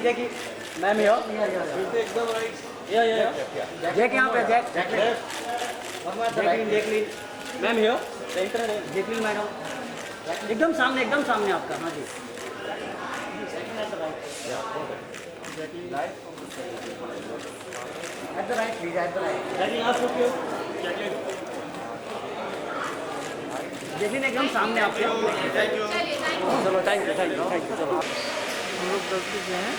Jackie. Ma'am here. Yeah. Jack यहाँ पे Jack. Jacqueline. Ma'am here. Jacqueline madam. एकदम सामने आपका. हाँ जी. At the right, please. At the right. Jacqueline, ask for you. Jacqueline एकदम सामने आपके. Thank you. चलो थैंक यू चलो. हम लोग 10 बजे हैं.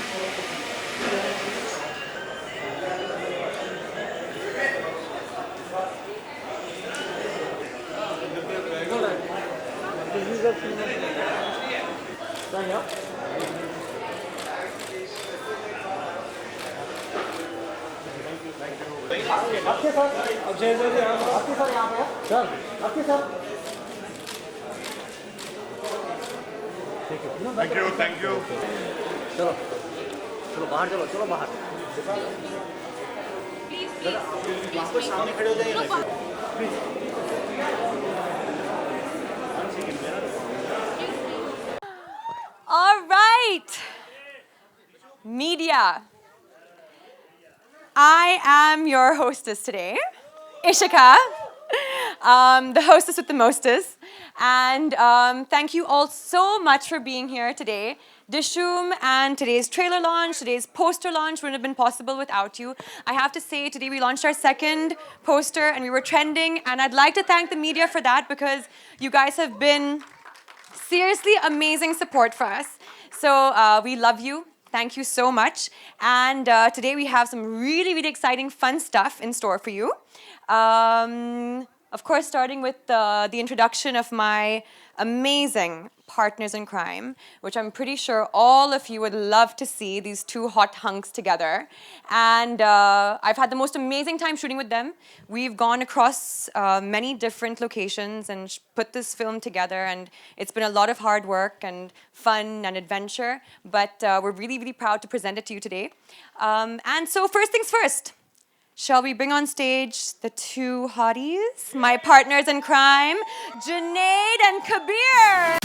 आपके सर यहाँ पे सर आपके सर Thank you. चलो बाहर वापस सामने खड़े हो जाइए. All right, media. I am your hostess today, Ishika, the hostess with the mostest. And thank you all so much for being here today. Dishoom and today's trailer launch, today's poster launch wouldn't have been possible without you. I have to say, today we launched our second poster and we were trending. And I'd like to thank the media for that because you guys have been seriously amazing support for us. So we love you. Thank you so much. And today we have some really, really exciting, fun stuff in store for you. Of course, starting with the introduction of my amazing partners in crime, which I'm pretty sure all of you would love to see, these two hot hunks together. And I've had the most amazing time shooting with them. We've gone across many different locations and put this film together, and it's been a lot of hard work and fun and adventure, but we're really, really proud to present it to you today. And so first things first, shall we bring on stage the two hotties, my partners in crime, Junaid and Kabir.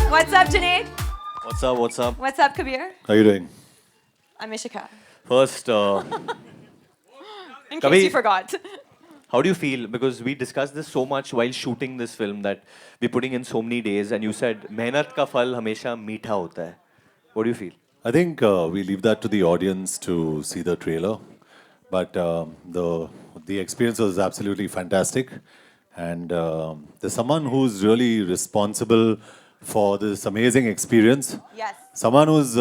What's up, Junaid? What's up? What's up, Kabir? How are you doing? I'm Ishika, First, in case Kabir. you forgot. how do you feel? Because we discussed this so much while shooting this film that we're putting in so many days, and you said, "Mehnat ka phal hamesha meetha hota hai." What do you feel? I think we leave that to the audience to see the trailer, but the experience was absolutely fantastic, and there's someone who's really responsible for this amazing experience. Yes. Someone who's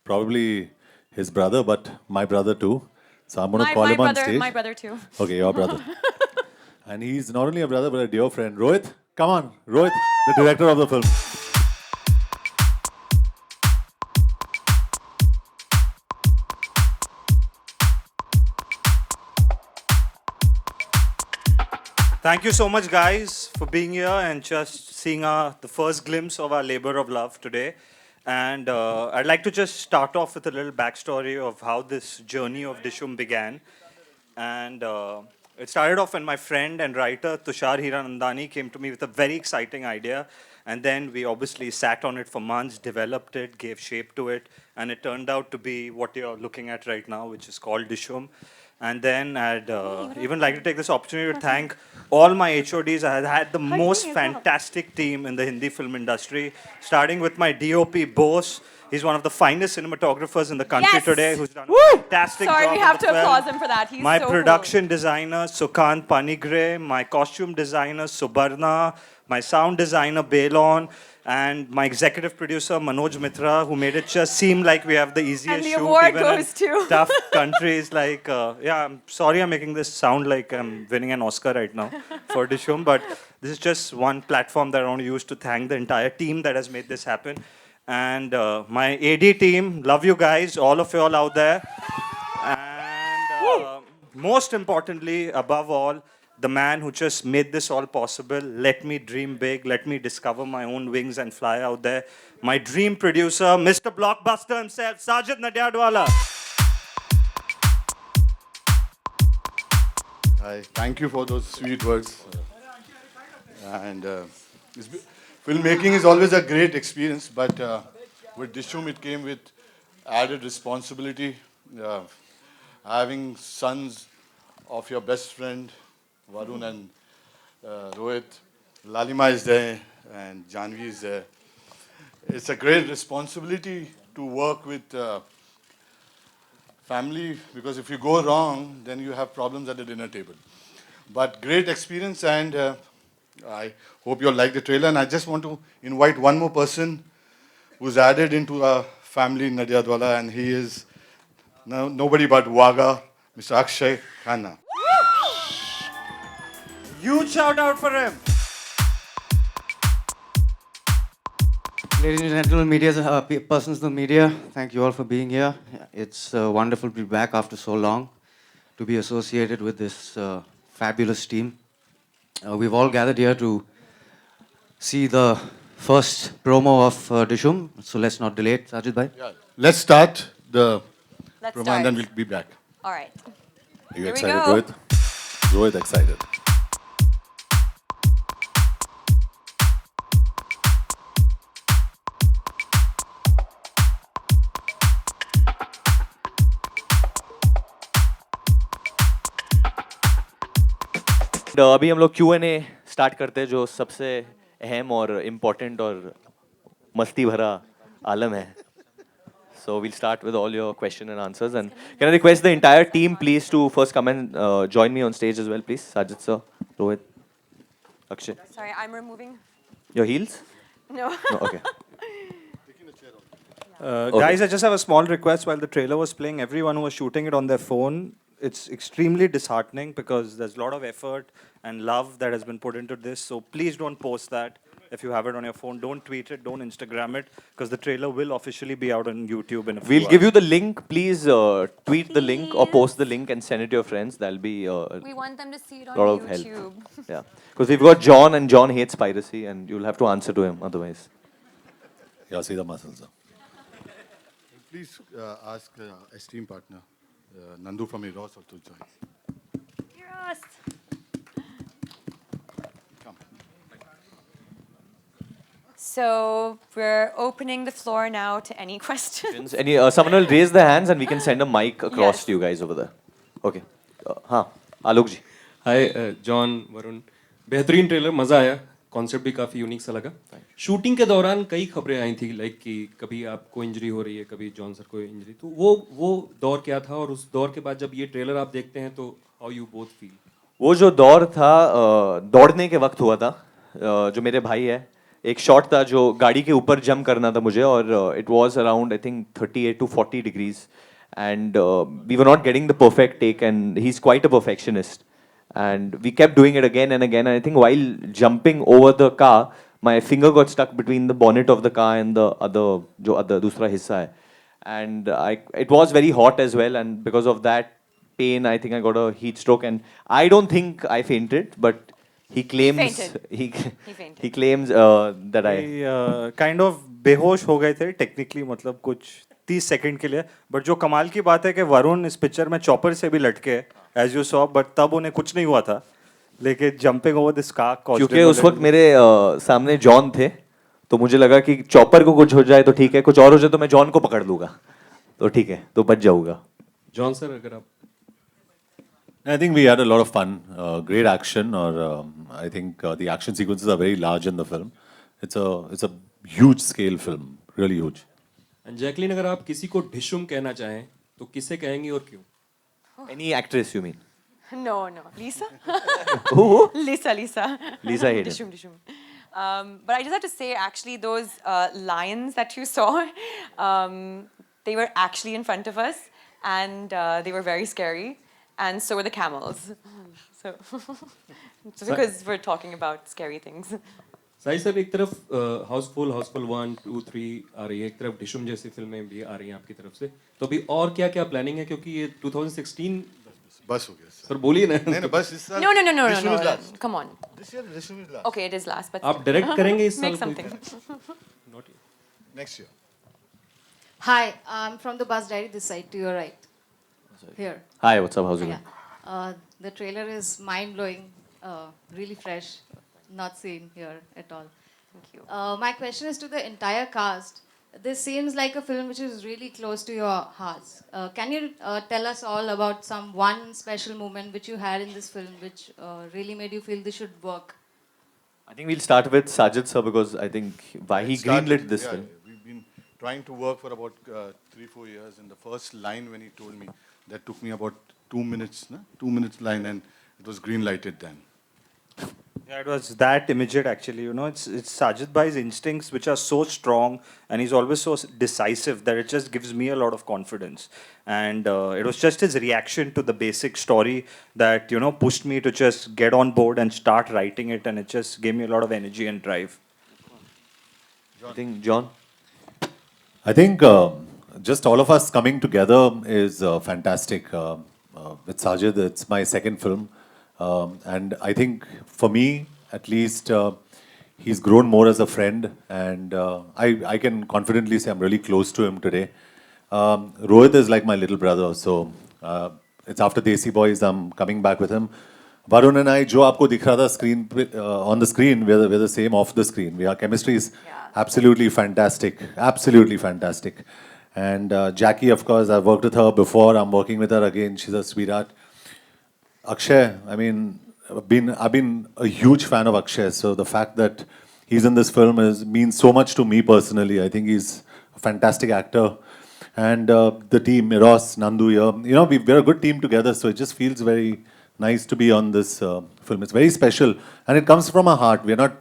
probably his brother, but my brother too. So I'm going to call him on stage. My brother too. Okay, your brother. And he's not only a brother, but a dear friend. Rohit, come on. Rohit, the director of the film. Thank you so much, guys, for being here and just seeing the first glimpse of our labor of love today. And I'd like to just start off with a little backstory of how this journey of Dishoom began. And it started off when my friend and writer Tushar Hiranandani came to me with a very exciting idea. And then we obviously sat on it for months, developed it, gave shape to it, and it turned out to be what you're looking at right now, which is called Dishoom. And then I'd even like to take this opportunity to thank all my HODs. I had the most fantastic team in the Hindi film industry, starting with my DOP, Bose. He's one of the finest cinematographers in the country Yes. today, who's done a fantastic Sorry, job. we on have the to film. applause him for that. He's My so production designer, Sukant Panigre, my costume designer, Subarna, my sound designer, Belon, and my executive producer, Manoj Mitra, who made it just seem like we have the easiest And the shoot award even goes in to- tough countries like, I'm sorry I'm making this sound like I'm winning an Oscar right now for Dishoom, but this is just one platform that I want to use to thank the entire team that has made this happen. And my AD team, love you guys, all of you all out there. And most importantly, above all, the man who just made this all possible, let me dream big, let me discover my own wings and fly out there. My dream producer, Mr. Blockbuster himself, Sajid Nadiadwala. Hi, thank you for those sweet words. And filmmaking is always a great experience, but with Dishum it came with added responsibility. Having sons of your best friend, Varun and Rohit, Lalima is there and Janvi is there. It's a great responsibility to work with family, because if you go wrong, then you have problems at the dinner table. But great experience, and I hope you'll like the trailer. And I just want to invite one more person who's added into our family in Nadiadwala, and he is nobody but Waga, Mr. Akshay Khanna. Huge shout out for him. Ladies and gentlemen, media, persons of the media, thank you all for being here. It's wonderful to be back after so long, to be associated with this fabulous team. We've all gathered here to see the first promo of Dishum, so let's not delay it. Sajid bhai? Yeah. Let's start the Let's promo start. and then we'll be back. All right. Are you Here we excited, go. Rohit? Rohit excited. अभी हम लोग Q&A start करते हैं जो सबसे अहम और important और मस्ती भरा आलम है. So we'll start with all your question and answers. And can I request the entire team please to first come and join me on stage as well, please? Sajid sir, Rohit, Akshay. Sorry, I'm removing. Your heels? No. No, okay. Guys, I just have a small request. While the trailer was playing, everyone who was shooting it on their phone, it's extremely disheartening because there's a lot of effort and love that has been put into this. So please don't post that if you have it on your phone. Don't tweet it, don't Instagram it, because the trailer will officially be out on YouTube in a few We'll give hours. you the link. Please tweet the link or post the link and send it to your friends. That'll be We want them to see it on lot of help. YouTube. Yeah, because we've got John and John hates piracy, and you'll have to answer to him otherwise. Yeah, see the muscles. Sir. Please ask esteemed partner, Nandu from Eros, to join. Yes. Come. So we're opening the floor now to any questions. Any someone will raise their hands and we can send a mic across Yes. to you guys over there. Okay. हाँ, आलोक जी. हाय John Varun, बेहतरीन trailer, मज़ा आया, concept भी काफ़ी unique सा लगा. Shooting के दौरान कई खबरें आई थी लाइक कि कभी आपको इंजरी हो रही है, कभी जॉन सर को इंजरी, तो वो दौर क्या था और उस दौर के बाद जब ये ट्रेलर आप देखते हैं तो हाउ यू बोथ फील? वो जो दौर था दौड़ने के वक्त हुआ था, जो मेरे भाई है, एक शॉट था जो गाड़ी के ऊपर जंप करना था मुझे और it was around I think 38 to 40 degrees and we were not getting the perfect take and he's quite a perfectionist and we kept doing it again and again and I think while jumping over the car my finger got stuck between the bonnet of the car and the other दूसरा हिस्सा है and it was very hot as well and because of that pain I think I got a heat stroke and I don't think I fainted but he claims fainted. he claims that I kind of बेहोश हो गए थे technically, मतलब कुछ 30 second के लिए. But जो कमाल की बात है कि वरुण इस पिक्चर में चॉपर से भी लटके एज यू सॉ, बट तब उन्हें कुछ नहीं हुआ था, लेकिन जंपिंग ओवर दिस कार क्योंकि उस वक्त मेरे सामने जॉन थे तो मुझे लगा कि चॉपर को कुछ हो जाए तो ठीक है, कुछ और हो जाए तो मैं जॉन को पकड़ लूंगा तो ठीक है, तो बच जाऊंगा. जॉन सर अगर आप I think we had a lot of fun, great action, or I think the action sequences are very large in the film. It's a huge scale film, really huge. Jacqueline अगर आप किसी को ढिशुम कहना चाहें तो किसे कहेंगी और क्यों? Any actress you mean? No. Lisa? Who? Lisa. Lisa Hayden. Dishum. But I just have to say, actually, those lions that you saw, they were actually in front of us, and they were very scary. And so were the camels. So, just because we're talking about scary things. Sai sir, एक तरफ हाउसफुल 1, 2, 3 आ रही है, एक तरफ ढिशुम जैसी फिल्में भी आ रही हैं आपकी तरफ से, तो अभी और क्या प्लानिंग है क्योंकि ये 2016 बस हो गया सर बोलिए ना. नहीं बस इस साल No. Dishum is last. Come on. This year Dishum is last. Okay, it is last, but आप डायरेक्ट करेंगे इस साल? make something. Not yet. Next year. Hi, I'm from the Bus Diary, this side to your right. Here. Hi, what's up? How's it going? The trailer is mind-blowing, really fresh. not seen here at all. Thank you. My question is to the entire cast. This seems like a film which is really close to your hearts. Can you tell us all about some one special moment which you had in this film which really made you feel this should work? I think we'll start with Sajid sir because I think why he greenlit this film. We've been trying to work for about 3-4 years, and the first line when he told me, that took me about 2 minutes, no? 2 minutes line, and it was green lighted then. Yeah, it was that immediate actually. You know, it's Sajid Bhai's instincts which are so strong, and he's always so decisive that it just gives me a lot of confidence. And it was just his reaction to the basic story that pushed me to just get on board and start writing it, and it just gave me a lot of energy and drive. I think John. I think just all of us coming together is fantastic. With Sajid, it's my second film. And I think for me, at least, he's grown more as a friend. And I can confidently say I'm really close to him today. Rohit is like my little brother. So it's after Desi Boys, I'm coming back with him. Varun and I, jo aapko dikh raha tha screen, on the screen, we're the same off the screen. Our chemistry is absolutely fantastic. Absolutely fantastic. And Jackie, of course, I've worked with her before. I'm working with her again. She's a sweetheart. Akshay, I mean, I've been a huge fan of Akshay. So the fact that he's in this film means so much to me personally. I think he's a fantastic actor. And the team, Eros, Nandu here, we're a good team together. So it just feels very nice to be on this film. It's very special. And it comes from our heart. We're not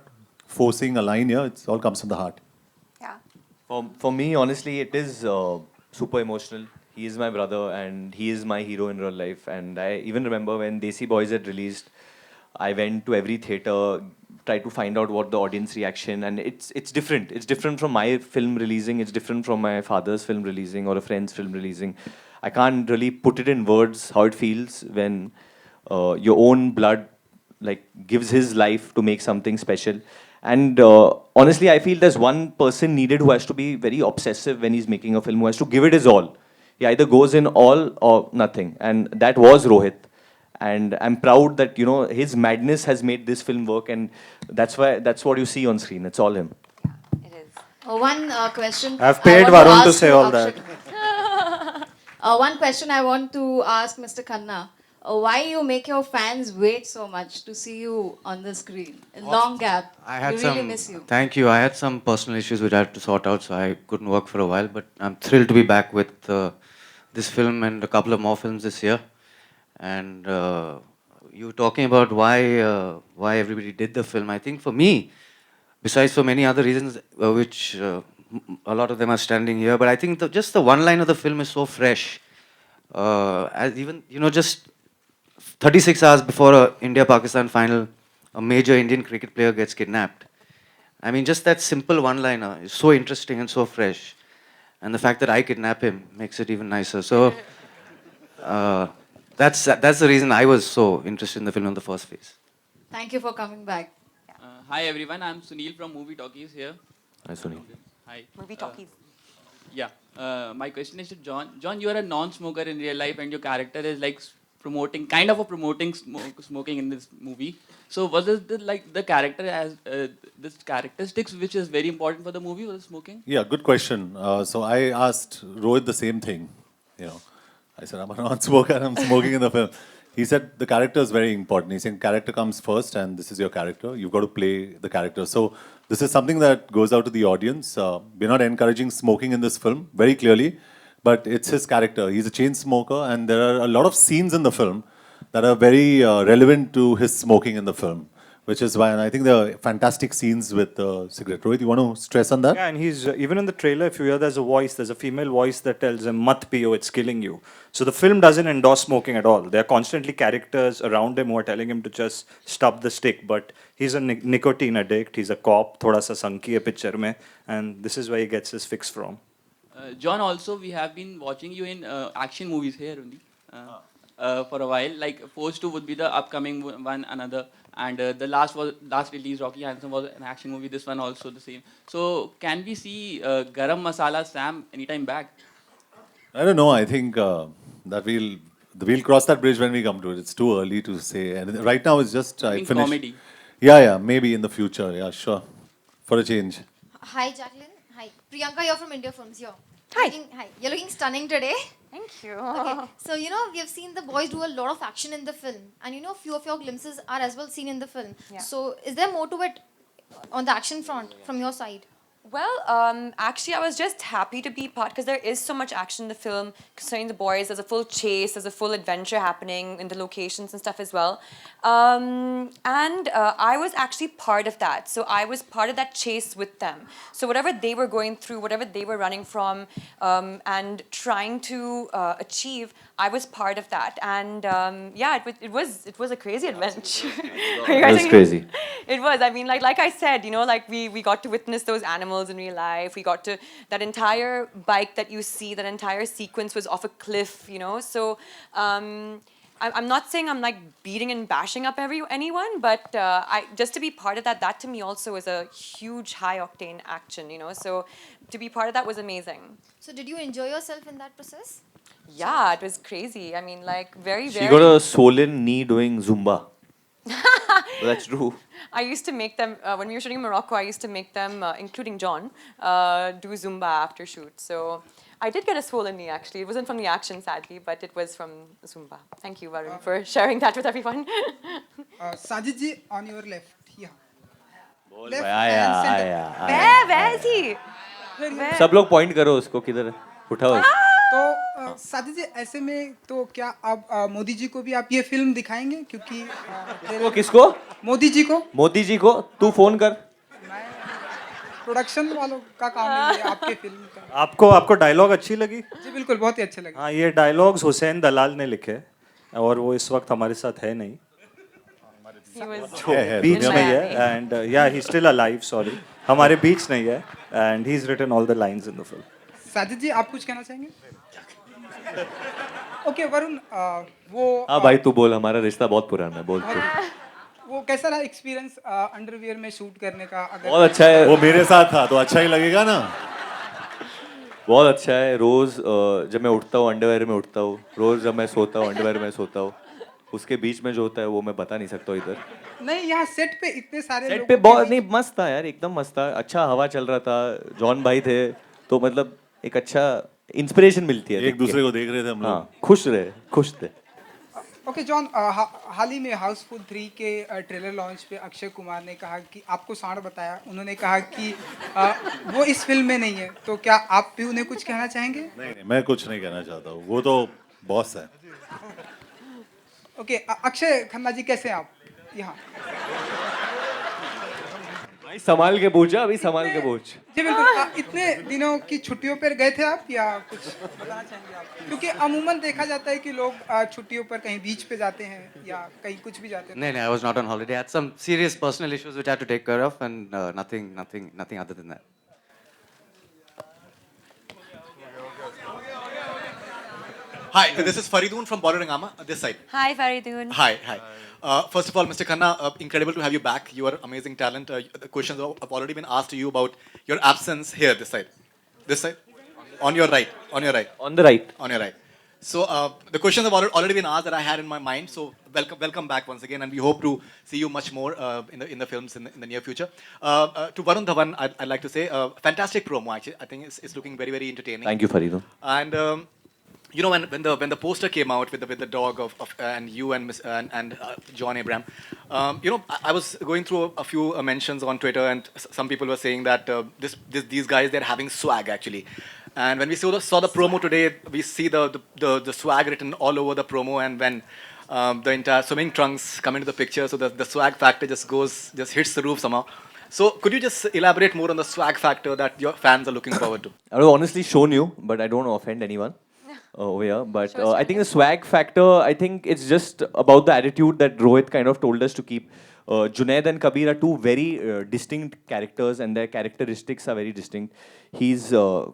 forcing a line here. It all comes from the heart. Yeah. For me, honestly, it is super emotional. He is my brother and he is my hero in real life. And I even remember when Desi Boys had released, I went to every theatre, tried to find out what the audience reaction, and it's different. It's different from my film releasing. It's different from my father's film releasing or a friend's film releasing. I can't really put it in words how it feels when your own blood gives his life to make something special. And honestly, I feel there's one person needed who has to be very obsessive when he's making a film, who has to give it his all. He either goes in all or nothing. And that was Rohit. And I'm proud that, his madness has made this film work. And that's what you see on screen. It's all him. It is. One question. I've paid I want Varun to ask say you, all Akshay. One question I want to ask Mr. Khanna. Why you make your fans wait so much to see you on the screen? A long gap. I had we really miss you. Thank you. I had some personal issues which I had to sort out, so I couldn't work for a while. But I'm thrilled to be back with this film and a couple of more films this year. And you were talking about why everybody did the film. I think for me, besides for many other reasons, which a lot of them are standing here, but I think just the one line of the film is so fresh. As even just 36 hours before a India-Pakistan final, a major Indian cricket player gets kidnapped. I mean, just that simple one-liner is so interesting and so fresh. And the fact that I kidnap him makes it even nicer. So that's the reason I was so interested in the film in the first place. Thank you for coming back. Hi everyone, I'm Sunil from Movie Talkies here. Hi, Sunil. Hi. Movie talkies. My question is to John. John, you are a non-smoker in real life, and your character is promoting smoking in this movie. So was this the character as this characteristics which is very important for the movie, was smoking? Yeah, good question. So I asked Rohit the same thing. I said, I'm a non-smoker and I'm smoking in the film. He said the character is very important. He's saying character comes first and this is your character. You've got to play the character. So this is something that goes out to the audience. We're not encouraging smoking in this film, very clearly, but it's his character. He's a chain smoker and there are a lot of scenes in the film that are very relevant to his smoking in the film, which is why, and I think there are fantastic scenes with cigarette. Rohit, you want to stress on that? Yeah, and he's even in the trailer, if you hear there's a female voice that tells him, "Mat piyo, it's killing you." So the film doesn't endorse smoking at all. There are constantly characters around him who are telling him to just stop the stick, but he's a nicotine addict, he's a cop, thoda sa sanki hai picture mein, and this is where he gets his fix from. John, also we have been watching you in action movies here only for a while. Like Force 2 would be the upcoming one, another, and the last release, Rocky Handsome, was an action movie. This one also the same. So can we see Garam Masala Sam anytime back? I don't know. I think that we'll cross that bridge when we come to it. It's too early to say. And right now it's just I think comedy. Yeah, maybe in the future. Yeah, sure. For a change. Hi, Jacqueline. Hi. Priyanka, you're from India Films. Here. Hi. Hi. You're looking stunning today. Thank you. Okay. So, you know, we have seen the boys do a lot of action in the film. And, you know, few of your glimpses are as well seen in the film. Yeah. So, is there more to it on the action front from your side? Well, actually, I was just happy to be part because there is so much action in the film. Concerning the boys, there's a full chase, there's a full adventure happening in the locations and stuff as well. And I was actually part of that. So I was part of that chase with them. So whatever they were going through, whatever they were running from, and trying to achieve, I was part of that. And yeah, it was a crazy adventure. It was crazy. It was. I mean, like I said, you know, like we got to witness those animals in real life. We got to that entire bike that you see, that entire sequence was off a cliff, you know. So I'm not saying I'm like beating and bashing up anyone, but I just to be part of that to me also is a huge high octane action, you know. So to be part of that was amazing. So, did you enjoy yourself in that process? Yeah, it was crazy. I mean, like very. She got a swollen knee doing Zumba. That's true. I used to make them, when we were shooting in Morocco, I used to make them, including John, do Zumba after shoot. So I did get a swollen knee, actually. It wasn't from the action, sadly, but it was from Zumba. Thank you, Varun, for sharing that with everyone. Sajid ji, on your left. Yeah. Left आया and center. आया Where is he? Where? सब लोग point करो उसको किधर उठाओ इसको। तो साजिद जी ऐसे में तो क्या आप मोदी जी को भी आप ये फिल्म दिखाएंगे क्योंकि किसको किसको मोदी जी को तू फोन कर प्रोडक्शन वालों का काम है ये आपके फिल्म का आपको डायलॉग अच्छी लगी? जी बिल्कुल बहुत ही अच्छे लगे हाँ, ये डायलॉग्स हुसैन दलाल ने लिखे और वो इस वक्त हमारे साथ है नहीं, He was बीच in में ही है Miami. एंड या ही स्टिल अलाइव, सॉरी, हमारे बीच नहीं है and he is written all the lines in the film. Sajid ji आप कुछ कहना चाहेंगे ओके वरुण वो हाँ भाई तू बोल हमारा रिश्ता बहुत पुराना है बोल तू वो कैसा रहा एक्सपीरियंस अंडरवियर में शूट करने का अगर बहुत अच्छा है वो मेरे साथ था तो अच्छा ही लगेगा ना. बहुत अच्छा है रोज जब मैं उठता हूँ अंडरवेयर में उठता हूँ रोज जब मैं सोता हूँ अंडरवेयर में सोता हूँ उसके बीच में जो होता है वो मैं बता नहीं सकता इधर नहीं यहाँ सेट पे इतने सारे सेट लोगों पे के बहुत बीच- नहीं मस्त था यार एकदम मस्त था अच्छा हवा चल रहा था जॉन भाई थे तो मतलब एक अच्छा इंस्पिरेशन मिलती है एक दूसरे को देख रहे थे हम लोग. हाँ खुश थे ओके जॉन हाल ही में हाउसफुल 3 के ट्रेलर लॉन्च पे अक्षय कुमार ने कहा कि आपको सांड बताया उन्होंने कहा कि वो इस फिल्म में नहीं है तो क्या आप भी उन्हें कुछ कहना चाहेंगे नहीं मैं कुछ नहीं कहना चाहता हूँ वो तो बॉस है. ओके अक्षय खन्ना जी कैसे हैं आप यहाँ भाई संभाल के पूछा अभी संभाल के पूछ जी बिल्कुल इतने दिनों की छुट्टियों पर गए थे आप या कुछ बताना चाहेंगे आप क्योंकि अमूमन देखा जाता है कि लोग छुट्टियों पर कहीं बीच पे जाते हैं या कहीं कुछ भी जाते हैं No, I was not on holiday. I had some serious personal issues which I had to take care of, and nothing other than that. Hi, this is Faridoon from Bolorangama, this side. Hi, Faridun. Hi. First of all, Mr. Khanna, incredible to have you back. You are amazing talent. The questions have already been asked to you about your absence here, this side. This side? On your right. on the right On your right. So the questions have already been asked that I had in my mind. So welcome back once again, and we hope to see you much more in the films in the near future. To Varun Dhawan, I'd like to say fantastic promo. Actually, I think it's looking very entertaining. thank you Faridun And you know when the poster came out with the dog of and you and John Abraham, you know I was going through a few mentions on Twitter, and some people were saying that these guys they're having swag actually. And when we saw the promo today, we see the swag written all over the promo, and when the entire swimming trunks come into the picture, so the swag factor just hits the roof somehow. So could you just elaborate more on the swag factor that your fans are looking forward to? I would have honestly shown you but I don't want to offend anyone over here but I think the swag factor I think it's just about the attitude that Rohit kind of told us to keep. Junaid and Kabir are two very distinct characters and their characteristics are very distinct. He's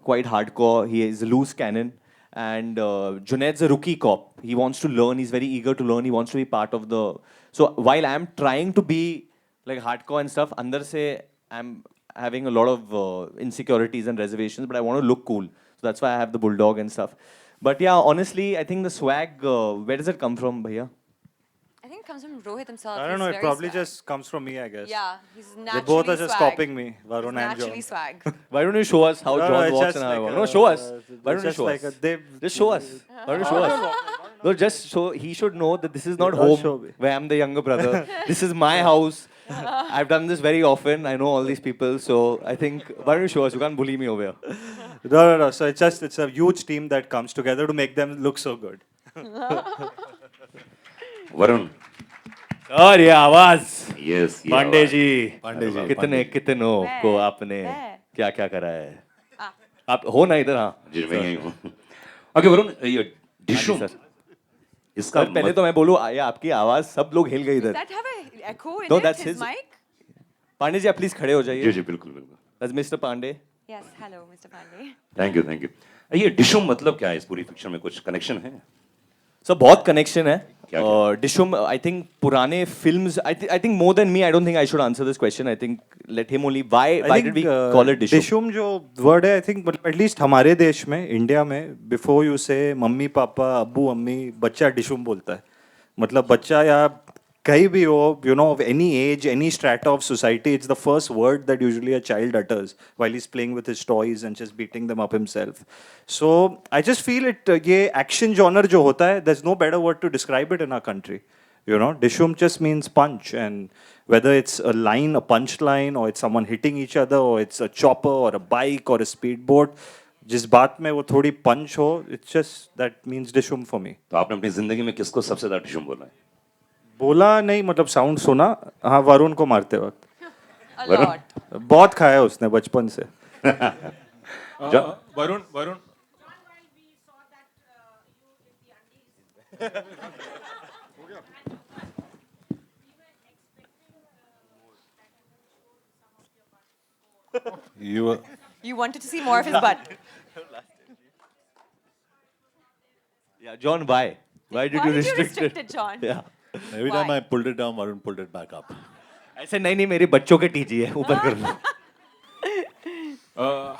quite hardcore, he is a loose cannon, and Junaid's a rookie cop. He wants to learn, he's very eager to learn, he wants to be part of the... So while I'm trying to be like hardcore and stuff, andar se I'm having a lot of insecurities and reservations, but I want to look cool. So that's why I have the bulldog and stuff. But yeah, honestly, I think the swag, where does it come from, bhaiya? I think it comes from Rohit himself. I don't He's know. It very probably swag. just comes from me, I guess. Yeah, he's naturally They both are just swag. copying me, Varun He's and naturally John. swag. Why don't you show us how No, John it's walks just and how I like walk? a- No, show us. Why it's don't you just show like us? they- Just show us. Why don't you show us? No, just so he should know that this is not I'll home show me. where I'm the younger brother. This is my house. I've done this very often. I know all these people. So I think, why don't you show us? You can't bully me over here. No. So it's a huge team that comes together to make them look so good. Varun और ये आवाज yes Pandey ji Pandey ji, कितने कितनों को आपने क्या क्या करा है आप हो ना इधर हाँ जी मैं यही हूँ ओके वरुण ये डिशुम सर इसका सर पहले तो मैं बोलूँ ये आपकी आवाज सब लोग हिल गए Does इधर that have an echo in No, it? that's His his- mic? Pandey ji आप प्लीज खड़े हो जी जाइए जी बिल्कुल बिल्कुल That's Mr. Pandey. Yes, hello, Mr. Pandey. Thank you ये डिशुम मतलब क्या है इस पूरी फिक्शन में कुछ कनेक्शन है सर बहुत कनेक्शन है क्या? डिशुम आई थिंक पुराने films I think more than me I don't think I should answer this question I think let him only why did we call it Dishoom Dishoom जो वर्ड है I think at least हमारे देश में India में before you से mummy papa अब्बू अम्मी बच्चा डिशुम बोलता है मतलब बच्चा या कहीं भी हो you know of any as any strata of society it's the first word that usually a child utters while he is playing with his toys and just beating them up himself so I just feel it ये action genre जो होता है there is no better word to describe it in our country you know dishum just means punch and whether it's a line a punch line or it's someone hitting each other or it's a chopper or a bike or a speedboat जिस बात में वो थोड़ी पंच हो it's just that means dishum for me तो आपने अपनी जिंदगी में किसको सबसे ज्यादा डिशुम बोला है बोला नहीं मतलब साउंड सुना हाँ वरुण को मारते वक्त A lot. बहुत खाया उसने बचपन से Varun Varun You were, You wanted to see more of his butt. Yeah, John, why? Why did Why you did you restrict restrict it, John? Yeah. every time I pulled it down, Varun pulled it back up. ऐसे नहीं नहीं मेरे बच्चों के TG है ऊपर कर लो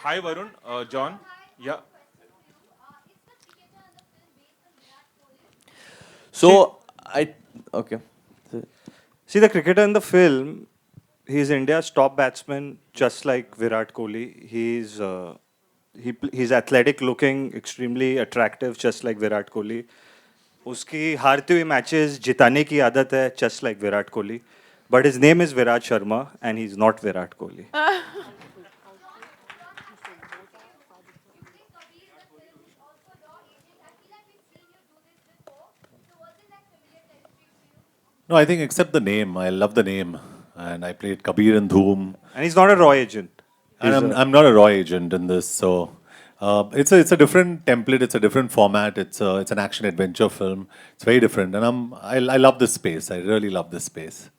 हाय Varun John या So I okay. See, the cricketer in the film, he's India's top batsman, just like Virat Kohli. He's athletic looking, extremely attractive, just like Virat Kohli. उसकी हारती हुई मैचेस जिताने की आदत है, just like Virat Kohli. But his name is Virat Sharma, and he's not Virat Kohli. No, I think except the name. I love the name. And I played Kabir in Dhoom. And he's not a Roy agent. And I'm not a Roy agent in this, so it's a different template. It's a different format. It's an action adventure film. It's very different, and I love this space. I really love this space.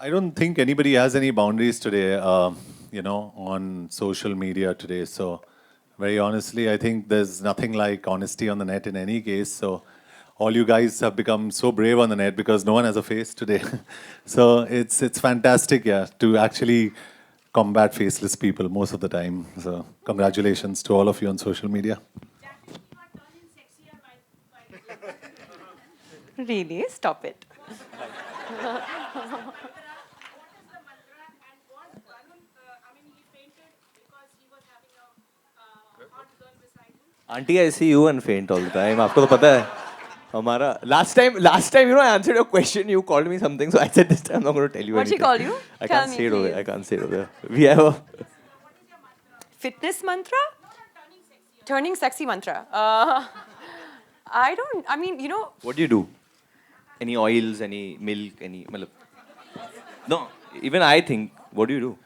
I don't think anybody has any boundaries today, on social media today. So, very honestly, I think there's nothing like honesty on the net in any case. So, all you guys have become so brave on the net because no one has a face today. So, it's fantastic, yeah, to actually combat faceless people most of the time. So, congratulations to all of you on social media. Really? Stop it. Auntie, I see you and faint all the time. आपको तो पता है हमारा last time I answered your question. You called me something, so I said this time I'm not going to tell you What'd she anything. call you? I Tell can't me, say it over. please. I can't say it over. We have a Fitness mantra? Turning sexy mantra. I mean, you know, What do you do? Any oils, any milk, any मतलब No, even I think, what do you do?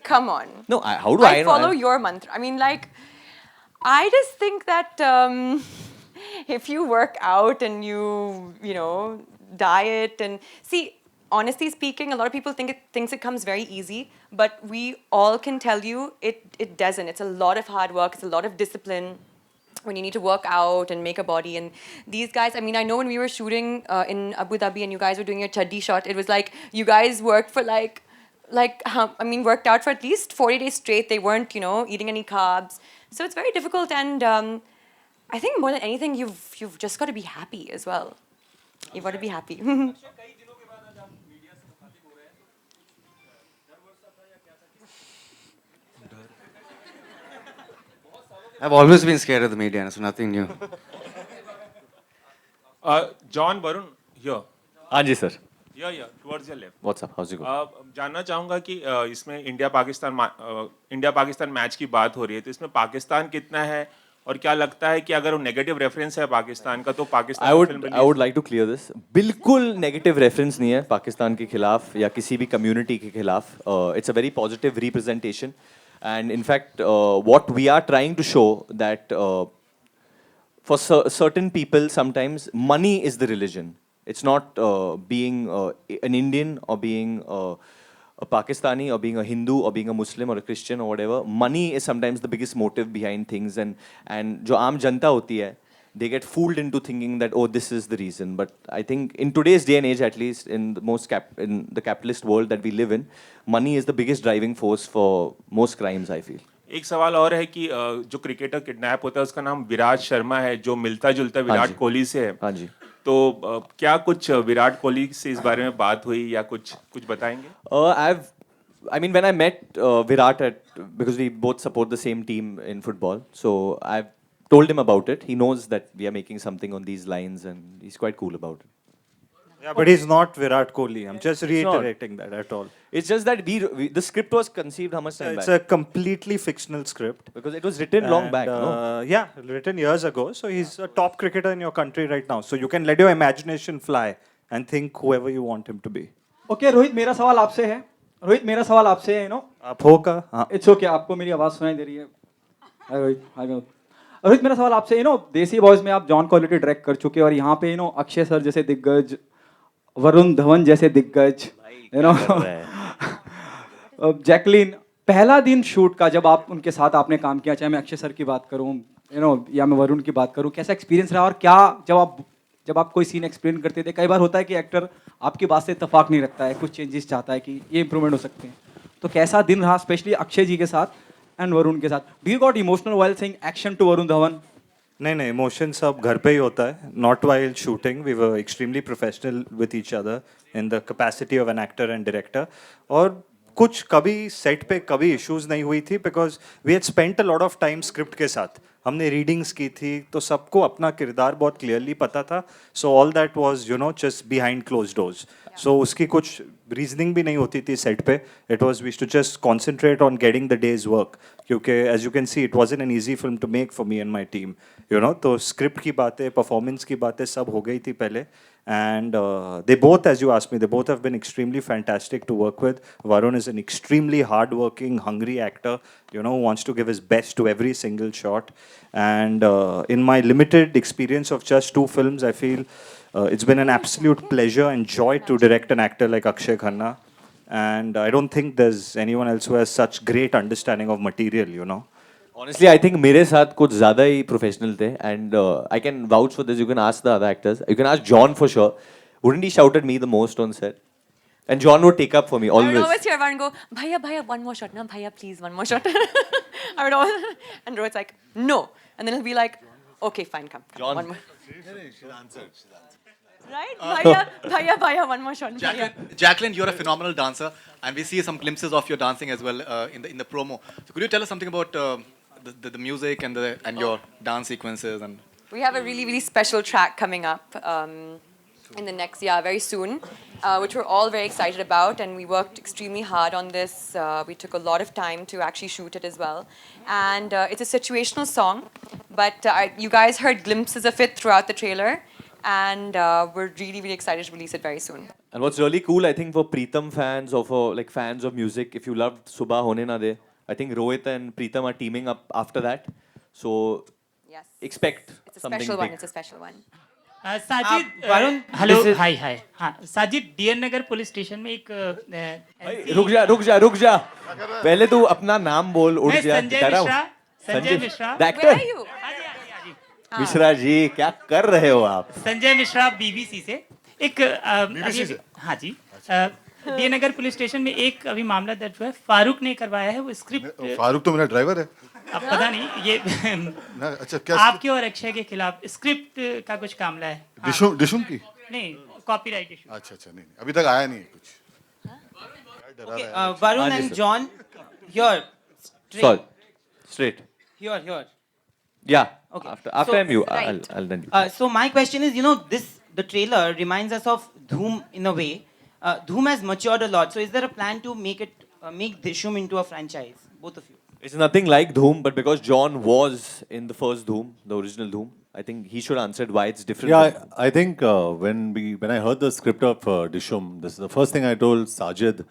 come on. No, how do I know? follow your mantra. I mean, like, I just think that if you work out and you know, diet and see, honestly speaking, a lot of people thinks it comes very easy, but we all can tell you it doesn't. It's a lot of hard work. It's a lot of discipline. when you need to work out and make a body. And these guys, I mean, I know when we were shooting in Abu Dhabi and you guys were doing your chaddi shot, it was like you guys worked for worked out for at least 40 days straight. They weren't, eating any carbs. So it's very difficult. And I think more than anything, you've just got to be happy as well. You've got to be happy. I've always been scared of the media, so nothing new. John Varun here हाँ जी sir. या towards your left. What's up? How's it going? जानना चाहूंगा कि इसमें India Pakistan match की बात हो रही है तो इसमें पाकिस्तान कितना है और क्या लगता है कि अगर वो नेगेटिव रेफरेंस है पाकिस्तान का तो Pakistan I would like to clear this. बिल्कुल नेगेटिव रेफरेंस नहीं है पाकिस्तान के खिलाफ या किसी भी कम्युनिटी के खिलाफ. It's a very positive representation. And in fact, what we are trying to show that for certain people, sometimes money is the religion. It's not being an Indian or being a Pakistani or being a Hindu or being a Muslim or a Christian or whatever. Money is sometimes the biggest motive behind things. And जो आम जनता होती है, they get fooled into thinking that, oh, this is the reason. But I think in today's day and age, at least in the capitalist world that we live in, money is the biggest driving force for most crimes, I feel. एक सवाल और है कि जो cricketer kidnap होता है उसका नाम विराट शर्मा है जो मिलता जुलता विराट कोहली से है. हाँ जी. तो क्या कुछ विराट कोहली से इस बारे में बात हुई या कुछ बताएंगे? I mean, when I met Virat because we both support the same team in football, so I've told him about it. He knows that we are making something on these lines, and he's quite cool about it. Yeah, but he's not Virat Kohli. I'm just reiterating that at all. It's just that the script was conceived how much time back? It's a completely fictional script. Because it was written long back, no? Yeah, written years ago. So he's a top cricketer in your country right now. So you can let your imagination fly and think whoever you want him to be. Okay, Rohit मेरा सवाल आपसे है. आप होगा. हाँ. It's okay, आपको मेरी आवाज सुनाई दे रही है. Hi रोहित. Hi विनोद. रोहित मेरा सवाल आपसे देसी बॉयज में आप जॉन क्वालिटी डायरेक्ट कर चुके हैं और यहाँ पे अक्षय सर जैसे दिग्गज, वरुण धवन जैसे दिग्गज, जैकलीन, पहला दिन शूट का जब आप उनके साथ आपने काम किया, चाहे मैं अक्षय सर की बात करूं या मैं वरुण की बात करूं, कैसा एक्सपीरियंस रहा और क्या जब आप कोई सीन एक्सप्लेन करते थे, कई बार होता है कि एक्टर आपकी बात से इत्तेफाक नहीं रखता है, कुछ चेंजेस चाहता है कि ये इंप्रूवमेंट हो सकते हैं, तो कैसा दिन रहा स्पेशली अक्षय जी के साथ एंड वरुण के साथ? Do you got emotional while saying action to Varun Dhawan? नहीं, इमोशन सब घर पे ही होता है. Not while shooting. We were extremely professional with each other in the capacity of an actor and director. और कुछ कभी सेट पे कभी इश्यूज नहीं हुई थी because we had spent a lot of time script के साथ. हमने रीडिंग्स की थी तो सबको अपना किरदार बहुत क्लियरली पता था. So all that was just behind closed doors. So उसकी कुछ रीजनिंग भी नहीं होती थी सेट पे. It was we to just concentrate on getting the days work, क्योंकि as you can see it wasn't an easy film to make for me and my team. तो script की बातें, परफॉर्मेंस की बातें सब हो गई थी पहले. And they both, as you asked me, they both have been extremely fantastic to work with. Varun is an extremely hard-working, hungry actor, who wants to give his best to every single shot. And in my limited experience of just 2 films, I feel it's been an absolute pleasure and joy to direct an actor like Akshay Khanna. And I don't think there's anyone else who has such great understanding of material, Honestly, I think मेरे साथ कुछ ज़्यादा ही professional थे, and I can vouch for this. You can ask the other actors. You can ask John for sure. Wouldn't he shout at me the most on set? And John would take up for me always. I would always hear everyone go, Bhaiya, one more shot, na Bhaiya, please, one more shot. I would always, and Rohit's like, no, and then he'll be like, okay, fine, come, John. one more. She's answered. Right? Bhaiya, one more shot. Jacqueline, you're a phenomenal dancer, and we see some glimpses of your dancing as well in the promo. So could you tell us something about the music and your dance sequences? And we have a really, really special track coming up in the next year, very soon, which we're all very excited about, and we worked extremely hard on this. We took a lot of time to actually shoot it as well, and it's a situational song, but you guys heard glimpses of it throughout the trailer, and we're really, really excited to release it very soon. And what's really cool, I think, for Preetham fans or for fans of music, if you loved Subha Hone Na De, I think Rohit and Preetham are teaming up after that. So yes, expect it's a something special big. one. It's a special one. Sajid, hello, hi hi. हाँ, Sajid, DN Nagar police station में एक रुक जा. पहले तू अपना नाम बोल. उठ जा. संजय मिश्रा. The actor. मिश्रा जी क्या कर रहे हो आप? संजय मिश्रा बीबीसी से एक BBC से? हाँ जी डी नगर पुलिस स्टेशन में एक अभी मामला दर्ज हुआ है, फारूक ने करवाया है वो स्क्रिप्ट। फारूक तो मेरा ड्राइवर है अब पता नहीं ये अच्छा क्या आपके और अक्षय के खिलाफ स्क्रिप्ट का कुछ मामला है। डिशुम की नहीं कॉपीराइट इशू। अच्छा नहीं अभी तक आया नहीं है कुछ Varun and John, here. Sorry, straight. Here. Yeah. Okay. After So- I'm you. right. I'll then you. So my question is, the trailer reminds us of Dhoom in a way. Dhoom has matured a lot. So is there a plan to make Drishyam into a franchise? Both of you. It's nothing like Dhoom, but because John was in the first Dhoom, the original Dhoom, I think he should answer why it's different. Yeah, I think when I heard the script of Dishoom, this is the first thing I told Sajid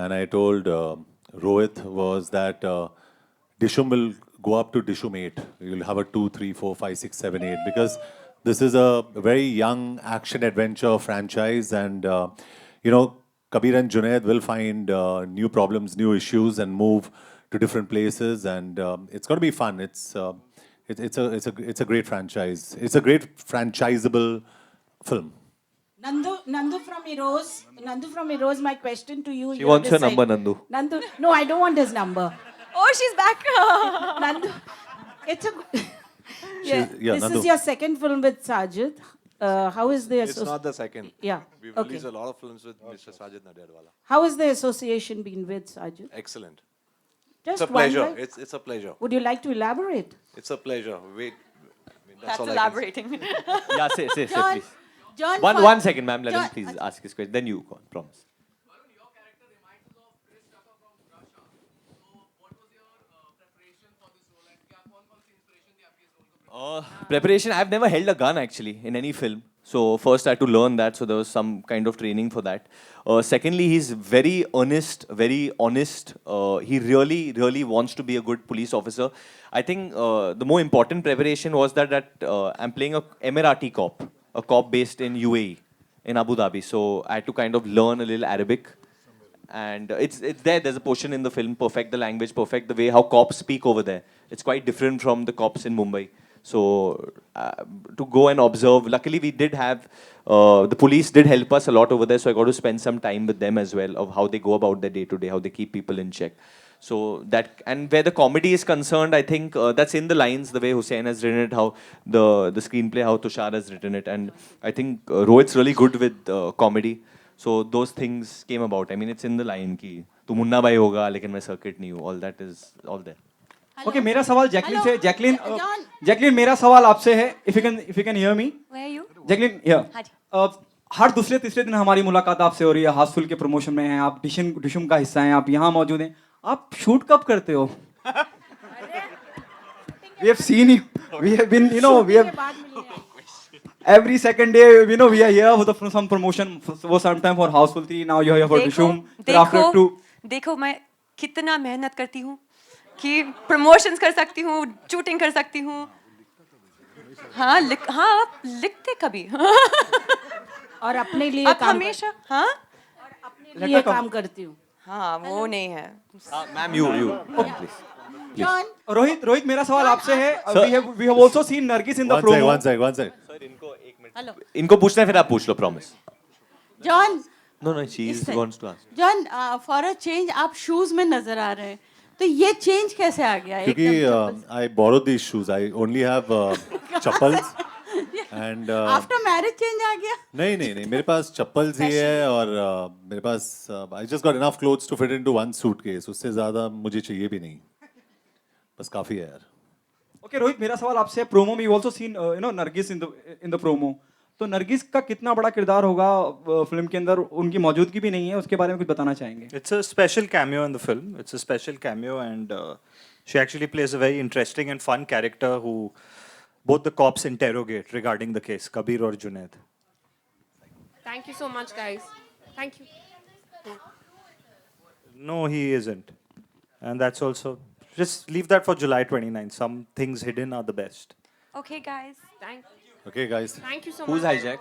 and I told Rohit was that Dishoom will go up to Dishoom 8. You'll have a 2, 3, 4, 5, 6, 7, 8 because this is a very young action adventure franchise and Kabir and Junaid will find new problems, new issues and move to different places and it's going to be fun. It's a great franchise. It's a great franchisable film. Nandu from Eros, my question to you. She wants her number, Nandu. Nandu, no, I don't want his number. Oh, she's back. Nandu, it's a. Yeah, this Nandu. is your second film with Sajid. How is the It's not the second. Yeah. We've Okay. released a lot of films with Mr. Sajid Nadiadwala. How has the association been with Sajid? Excellent. Just it's a pleasure. one line? It's a pleasure. Would you like to elaborate? It's a pleasure. Wait. That's all I can say. elaborating. Yeah, say, John, please. John, One second, ma'am. Let him John- please ask his question. Then you go on, promise. Preparation, I've never held a gun actually in any film. So first I had to learn that, so there was some kind of training for that. Secondly, he's very earnest, very honest. He really, really wants to be a good police officer. I think the more important preparation was that I'm playing a Emirati cop, a cop based in UAE, in Abu Dhabi. So I had to kind of learn a little Arabic. And it's there. There's a portion in the film, perfect the language, perfect the way how cops speak over there. It's quite different from the cops in Mumbai. So to go and observe, luckily we did have, the police did help us a lot over there. So I got to spend some time with them as well of how they go about their day to day, how they keep people in check. So that, and where the comedy is concerned, I think that's in the lines, the way Hussain has written it, how the screenplay, how Tushar has written it. And I think Rohit's really good with comedy. So those things came about. I mean, it's in the line ki tu munna bhai hoga lekin main circuit nahi hu. All that is all there. Okay, मेरा सवाल Jacqueline से Jacqueline मेरा सवाल आपसे है if you can hear me. Where are you? Jacqueline here. हर दूसरे तीसरे दिन हमारी मुलाकात आपसे हो रही है, हाउसफुल के प्रमोशन में हैं आप, डिशम का हिस्सा हैं आप, यहाँ मौजूद हैं. आप शूट कब करते हो? We have seen you. We have been, we have every second day, we are here for some promotion, for sometime for Houseful 3, now you're here for Dishum. After 2. देखो मैं कितना मेहनत करती हूँ कि प्रमोशंस कर सकती हूँ, शूटिंग कर सकती हूँ. हाँ आप लिखते कभी? और अपने लिए आप काम हमेशा हाँ अपने लिए काम करती हूँ. हाँ वो नहीं है. Ma'am, you please. John, Rohit मेरा सवाल आपसे है. Sir. We have also seen Nargis in the promo. One sec. hello. इनको पूछना है फिर आप पूछ लो, promise. John, No, she wants to ask. John, for a change आप shoes में नजर आ रहे हैं. तो ये change कैसे आ गया? क्योंकि I borrowed these shoes. I only have chappals. And After marriage change आ गया? नहीं मेरे पास चप्पल्स ही है और मेरे पास I just got enough clothes to fit into one suitcase. उससे ज़्यादा मुझे चाहिए भी नहीं. बस काफी है यार. Okay, रोहित मेरा सवाल आपसे है. Promo में you also seen Nargis in the promo. तो नरगिस का कितना बड़ा किरदार होगा फिल्म के अंदर, उनकी मौजूदगी भी नहीं है, उसके बारे में कुछ बताना चाहेंगे? It's a special cameo in the film. It's a special cameo and she actually plays a very interesting and fun character who both the cops interrogate regarding the case, Kabir or Junaid. Thank you so much, guys. Thank you. No, he isn't. And that's also, just leave that for July 29. Some things hidden are the best. Okay guys. Okay, guys. Thank you so Who's much. hijack?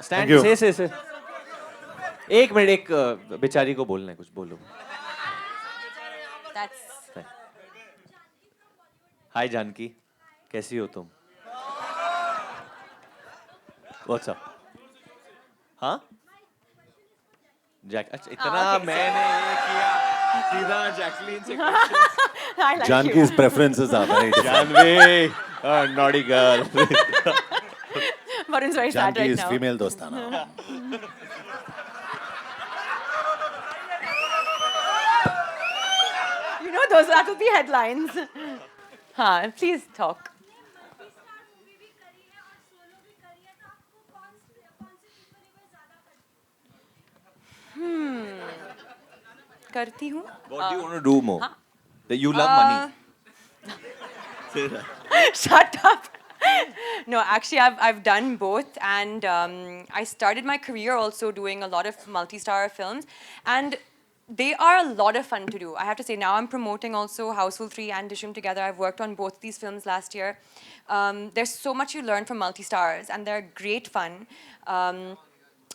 Thank Stand. you. Say. एक minute, एक बेचारी को बोलना है, कुछ बोलो. That's. हाय जानकी, कैसी हो तुम? What's up? हाँ? जैक अच्छा इतना मैंने ये किया सीधा जैकलीन से I like Janki's you. preferences are very different. Janvi, naughty girl. Varun's very sad Janki right is now. female dostana. You know, that will be headlines. Haan, please talk. करती हूँ. What do you want to do more? हाँ. That you love money. Say that. Shut up. No, actually, I've done both, and I started my career also doing a lot of multi-star films, and they are a lot of fun to do. I have to say, now I'm promoting also Houseful 3 and Dishum together. I've worked on both these films last year. There's so much you learn from multi-stars, and they're great fun.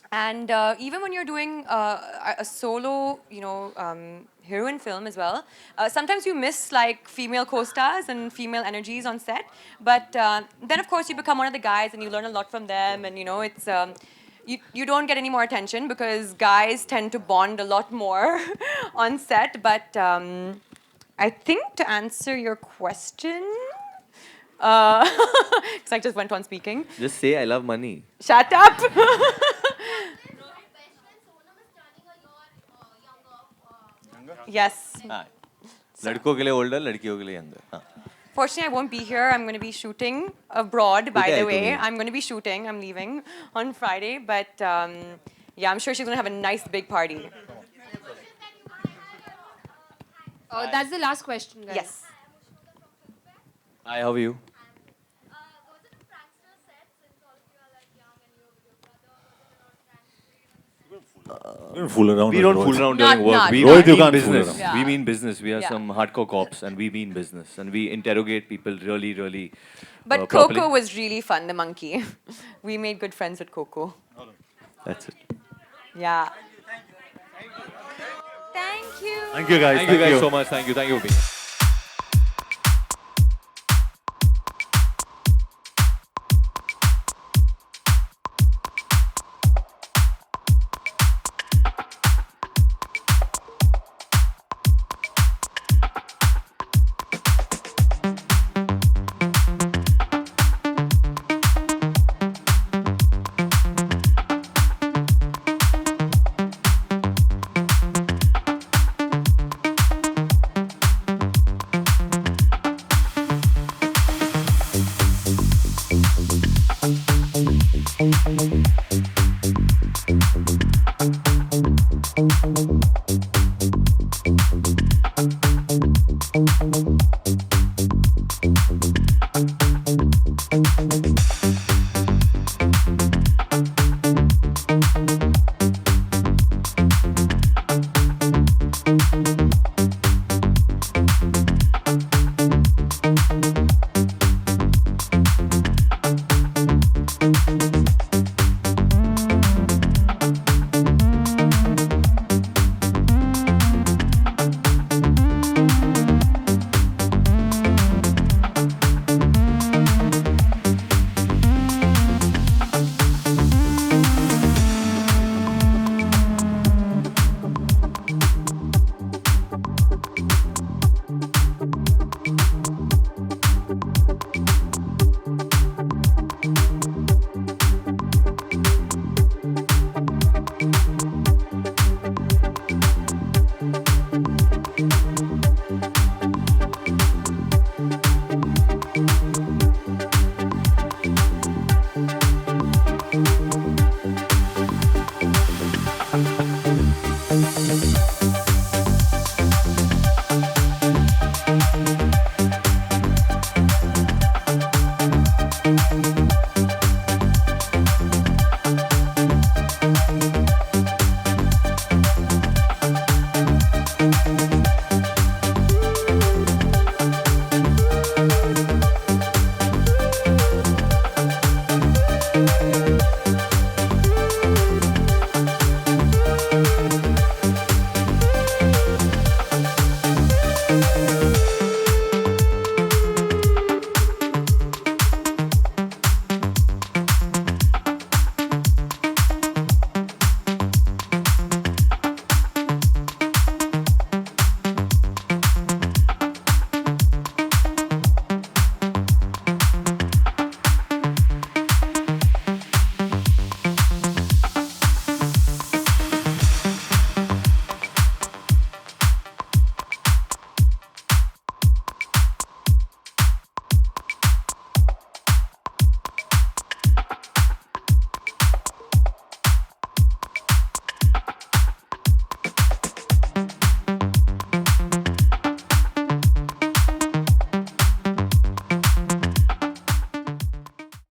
And even when you're doing a solo, heroine film as well, sometimes you miss like female co-stars and female energies on set. But then, of course, you become one of the guys and you learn a lot from them. And it's you don't get any more attention because guys tend to bond a lot more on set. But I think to answer your question, because I just went on speaking. Just say I love money. Shut up. Yes. हाँ. लड़कों के लिए older, लड़कियों के लिए younger. हाँ. Fortunately, I won't be here. I'm going to be shooting abroad, by Okay, the way. okay. I'm going to be shooting. I'm leaving on Friday. But yeah, I'm sure she's going to have a nice big party. That's the last question, guys. Yes. Hi, how are you? We don't fool around. We with don't Rohit. fool around Not- during work. not- We Rohit, you mean can't fool business. around. Yeah. We mean business. We are Yeah. some hardcore cops, and we mean business, and we interrogate people really, really. But properly. Coco was really fun, the monkey. We made good friends with Coco. That's it. Yeah. Thank you. Thank you guys. Thank you guys so much. Thank you. Thank you for being here. Thank you.